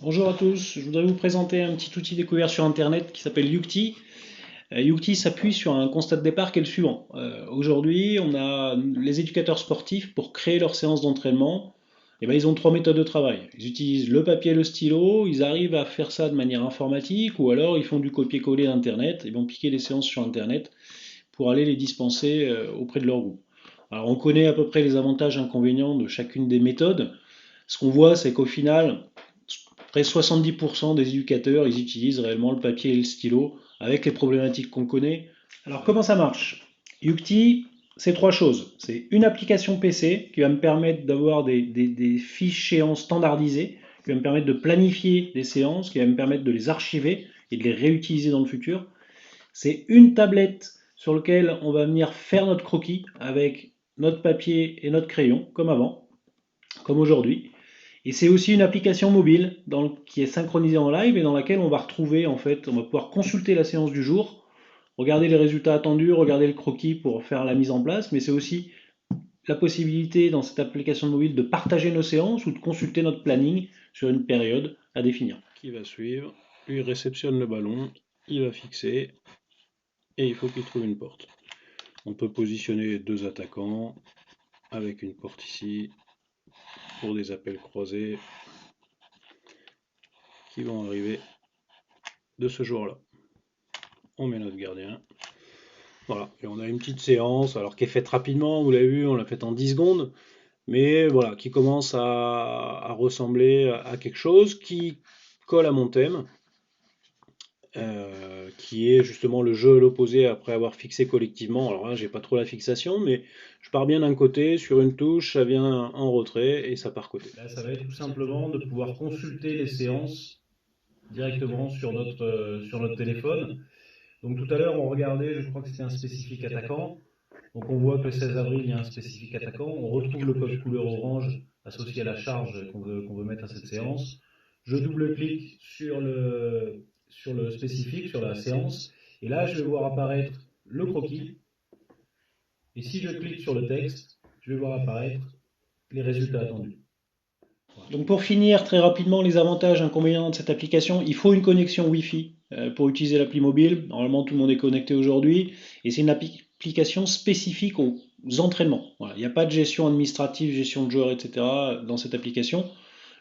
Bonjour à tous, je voudrais vous présenter un petit outil découvert sur Internet qui s'appelle Yukti. Yukti s'appuie sur un constat de départ qui est le suivant. Aujourd'hui, on a les éducateurs sportifs pour créer leur séance d'entraînement. Eh ben, ils ont trois méthodes de travail. Ils utilisent le papier et le stylo, ils arrivent à faire ça de manière informatique ou alors ils font du copier-coller d'Internet, ils vont piquer les séances sur Internet pour aller les dispenser auprès de leur groupe. Alors on connaît à peu près les avantages et inconvénients de chacune des méthodes. Ce qu'on voit, c'est qu'au final, près 70% des éducateurs, ils utilisent réellement le papier et le stylo avec les problématiques qu'on connaît. Alors comment ça marche? Yukti, c'est trois choses. C'est une application PC qui va me permettre d'avoir des fiches séances standardisées, qui va me permettre de planifier des séances, qui va me permettre de les archiver et de les réutiliser dans le futur. C'est une tablette sur laquelle on va venir faire notre croquis avec notre papier et notre crayon, comme avant, comme aujourd'hui. Et c'est aussi une application mobile qui est synchronisée en live et dans laquelle on va retrouver, en fait, on va pouvoir consulter la séance du jour, regarder les résultats attendus, regarder le croquis pour faire la mise en place, mais c'est aussi la possibilité dans cette application mobile de partager nos séances ou de consulter notre planning sur une période à définir. Qui va suivre. Lui, il réceptionne le ballon, il va fixer et il faut qu'il trouve une porte. On peut positionner deux attaquants avec une porte ici pour des appels croisés qui vont arriver de ce jour-là. On met notre gardien. Voilà, et on a une petite séance, alors qui est faite rapidement, vous l'avez vu, on l'a faite en 10 secondes, mais voilà, qui commence à ressembler à quelque chose qui colle à mon thème. Qui est justement le jeu à l'opposé après avoir fixé collectivement. Alors là, j'ai pas trop la fixation, mais je pars bien d'un côté, sur une touche, ça vient en retrait et ça part côté. Là, ça va être tout simplement de pouvoir consulter les séances directement sur notre téléphone. Donc tout à l'heure, on regardait, je crois que c'était un spécifique attaquant. Donc on voit que le 16 avril, il y a un spécifique attaquant. On retrouve le code couleur orange associé à la charge qu'on veut mettre à cette séance. Je double-clique sur le spécifique, sur la séance. Et là, je vais voir apparaître le croquis. Et si je clique sur le texte, je vais voir apparaître les résultats attendus. Donc pour finir très rapidement les avantages et inconvénients de cette application, il faut une connexion Wi-Fi pour utiliser l'appli mobile. Normalement tout le monde est connecté aujourd'hui et c'est une application spécifique aux entraînements. Voilà. Il n'y a pas de gestion administrative, gestion de joueurs, etc. dans cette application.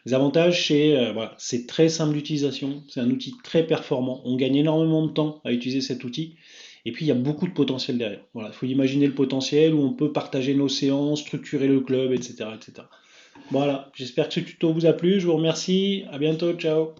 Les avantages, voilà, c'est très simple d'utilisation, c'est un outil très performant. On gagne énormément de temps à utiliser cet outil. Et puis il y a beaucoup de potentiel derrière. Voilà, il faut imaginer le potentiel où on peut partager nos séances, structurer le club, etc., etc. Voilà, j'espère que ce tuto vous a plu, je vous remercie, à bientôt, ciao.